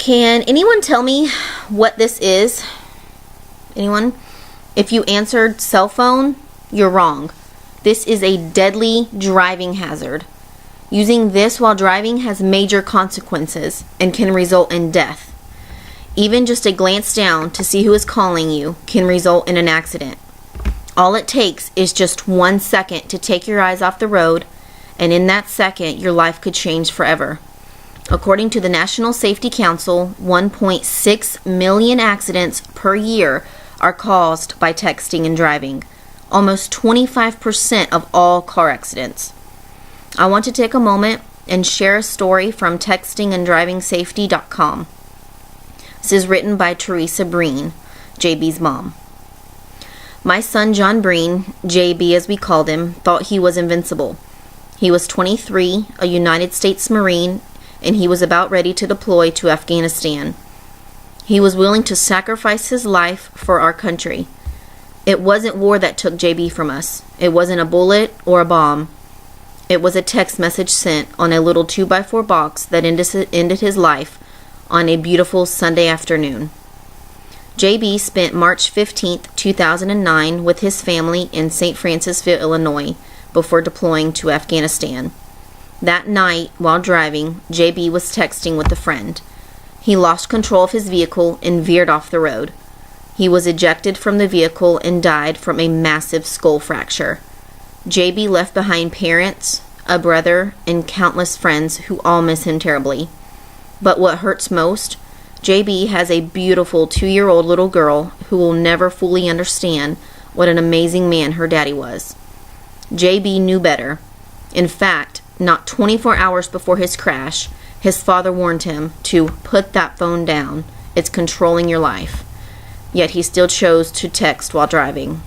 Can anyone tell me what this is? Anyone? If you answered cell phone, you're wrong. This is a deadly driving hazard. Using this while driving has major consequences and can result in death. Even just a glance down to see who is calling you can result in an accident. All it takes is just 1 second to take your eyes off the road, and in that second, your life could change forever. According to the National Safety Council, 1.6 million accidents per year are caused by texting and driving, almost 25% of all car accidents. I want to take a moment and share a story from textinganddrivingsafety.com. This is written by Teresa Breen, JB's mom. My son John Breen, JB as we called him, thought he was invincible. He was 23, a United States Marine, and he was about ready to deploy to Afghanistan. He was willing to sacrifice his life for our country. It wasn't war that took JB from us. It wasn't a bullet or a bomb. It was a text message sent on a little 2x4 box that ended his life on a beautiful Sunday afternoon. JB spent March 15, 2009 with his family in St. Francisville, Illinois, before deploying to Afghanistan. That night, while driving, JB was texting with a friend. He lost control of his vehicle and veered off the road. He was ejected from the vehicle and died from a massive skull fracture. JB left behind parents, a brother, and countless friends who all miss him terribly. But what hurts most, JB has a beautiful 2-year-old little girl who will never fully understand what an amazing man her daddy was. JB knew better. In fact, not 24 hours before his crash, his father warned him to put that phone down. It's controlling your life. Yet he still chose to text while driving.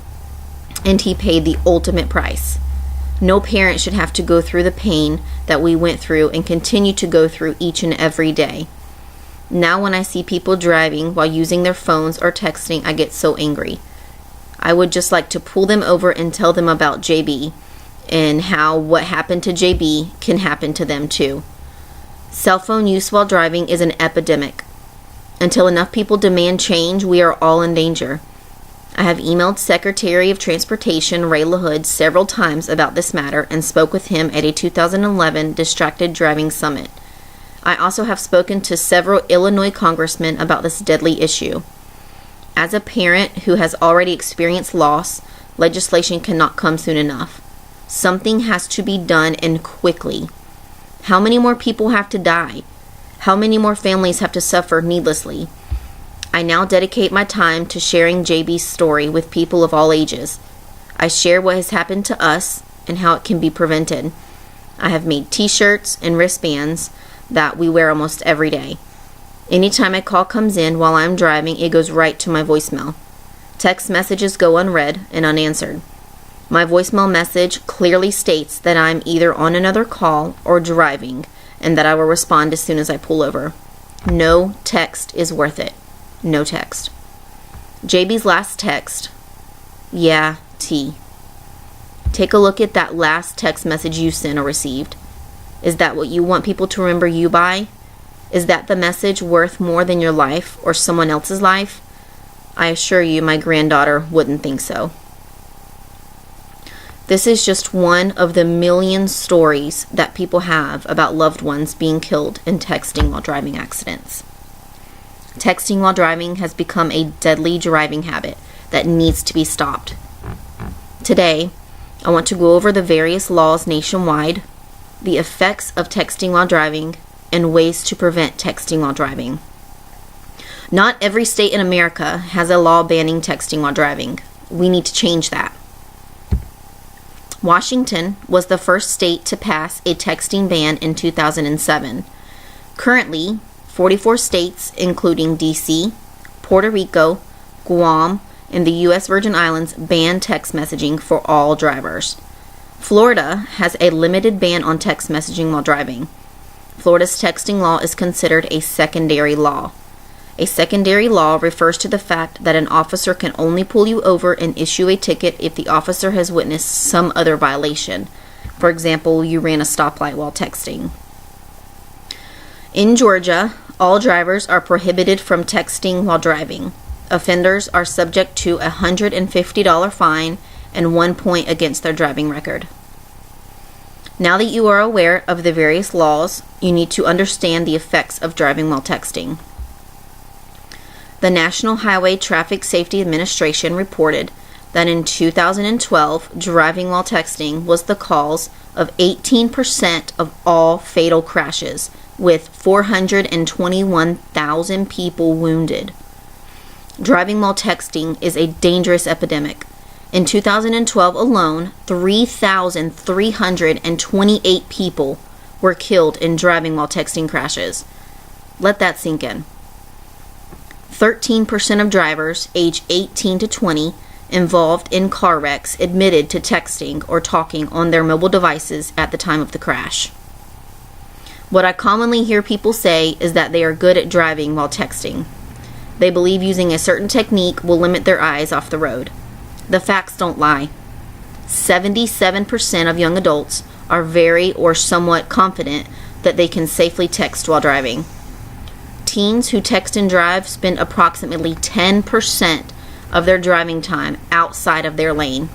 And he paid the ultimate price. No parent should have to go through the pain that we went through and continue to go through each and every day. Now when I see people driving while using their phones or texting, I get so angry. I would just like to pull them over and tell them about JB and how what happened to JB can happen to them too. Cell phone use while driving is an epidemic. Until enough people demand change, we are all in danger. I have emailed Secretary of Transportation Ray LaHood several times about this matter and spoke with him at a 2011 Distracted Driving Summit. I also have spoken to several Illinois congressmen about this deadly issue. As a parent who has already experienced loss, legislation cannot come soon enough. Something has to be done and quickly. How many more people have to die? How many more families have to suffer needlessly? I now dedicate my time to sharing JB's story with people of all ages. I share what has happened to us and how it can be prevented. I have made t-shirts and wristbands that we wear almost every day. Anytime a call comes in while I'm driving, it goes right to my voicemail. Text messages go unread and unanswered. My voicemail message clearly states that I'm either on another call or driving and that I will respond as soon as I pull over. No text is worth it. No text. JB's last text. Yeah, T. Take a look at that last text message you sent or received. Is that what you want people to remember you by? Is that the message worth more than your life or someone else's life? I assure you my granddaughter wouldn't think so. This is just one of the million stories that people have about loved ones being killed in texting while driving accidents. Texting while driving has become a deadly driving habit that needs to be stopped. Today, I want to go over the various laws nationwide, the effects of texting while driving, and ways to prevent texting while driving. Not every state in America has a law banning texting while driving. We need to change that. Washington was the first state to pass a texting ban in 2007. Currently, 44 states, including D.C., Puerto Rico, Guam, and the U.S. Virgin Islands, ban text messaging for all drivers. Florida has a limited ban on text messaging while driving. Florida's texting law is considered a secondary law. A secondary law refers to the fact that an officer can only pull you over and issue a ticket if the officer has witnessed some other violation. For example, you ran a stoplight while texting. In Georgia, All drivers are prohibited from texting while driving. Offenders are subject to a $150 fine and 1 point against their driving record. Now that you are aware of the various laws, you need to understand the effects of driving while texting. The National Highway Traffic Safety Administration reported that in 2012, driving while texting was the cause of 18% of all fatal crashes, with 421,000 people wounded. Driving while texting is a dangerous epidemic. In 2012 alone, 3,328 people were killed in driving while texting crashes. Let that sink in. 13% of drivers age 18 to 20 involved in car wrecks admitted to texting or talking on their mobile devices at the time of the crash. What I commonly hear people say is that they are good at driving while texting. They believe using a certain technique will limit their eyes off the road. The facts don't lie. 77% of young adults are very or somewhat confident that they can safely text while driving. Teens who text and drive spend approximately 10% of their driving time outside of their lane.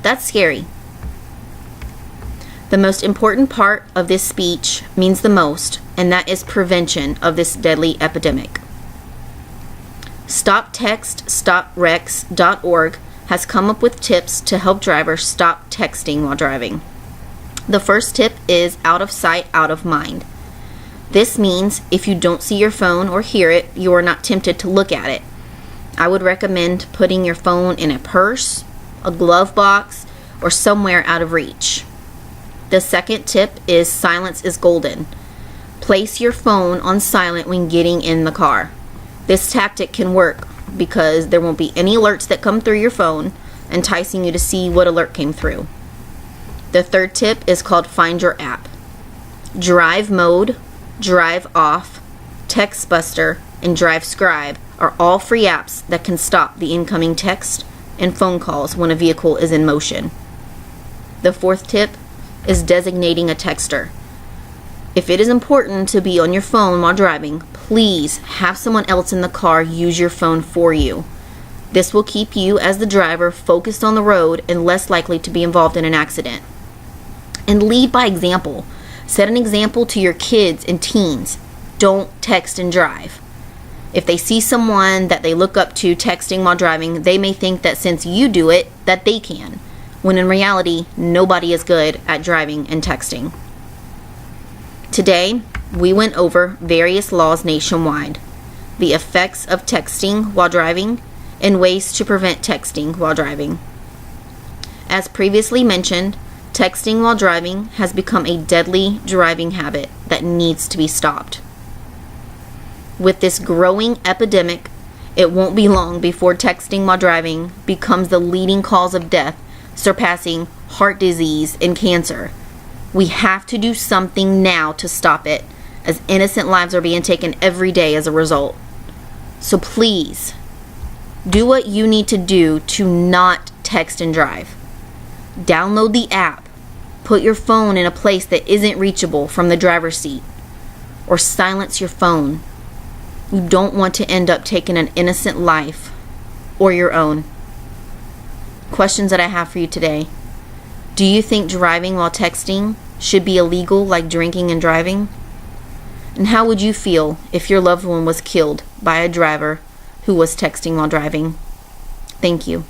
That's scary. The most important part of this speech means the most, and that is prevention of this deadly epidemic. StopTextStopWrecks.org has come up with tips to help drivers stop texting while driving. The first tip is out of sight, out of mind. This means if you don't see your phone or hear it, you are not tempted to look at it. I would recommend putting your phone in a purse, a glove box, or somewhere out of reach. The second tip is silence is golden. Place your phone on silent when getting in the car. This tactic can work because there won't be any alerts that come through your phone, enticing you to see what alert came through. The third tip is called Find Your App. Drive Mode, Drive Off, Text Buster, and Drive Scribe are all free apps that can stop the incoming text and phone calls when a vehicle is in motion. The fourth tip is designating a texter. If it is important to be on your phone while driving, please have someone else in the car use your phone for you. This will keep you, as the driver, focused on the road and less likely to be involved in an accident. And lead by example. Set an example to your kids and teens. Don't text and drive. If they see someone that they look up to texting while driving, they may think that since you do it, that they can, when in reality, nobody is good at driving and texting. Today, we went over various laws nationwide, the effects of texting while driving, and ways to prevent texting while driving. As previously mentioned, texting while driving has become a deadly driving habit that needs to be stopped. With this growing epidemic, it won't be long before texting while driving becomes the leading cause of death, surpassing heart disease and cancer. We have to do something now to stop it, as innocent lives are being taken every day as a result. So please, do what you need to do to not text and drive. Download the app. Put your phone in a place that isn't reachable from the driver's seat. Or silence your phone. You don't want to end up taking an innocent life or your own. Questions that I have for you today. Do you think driving while texting should be illegal like drinking and driving? And how would you feel if your loved one was killed by a driver who was texting while driving? Thank you.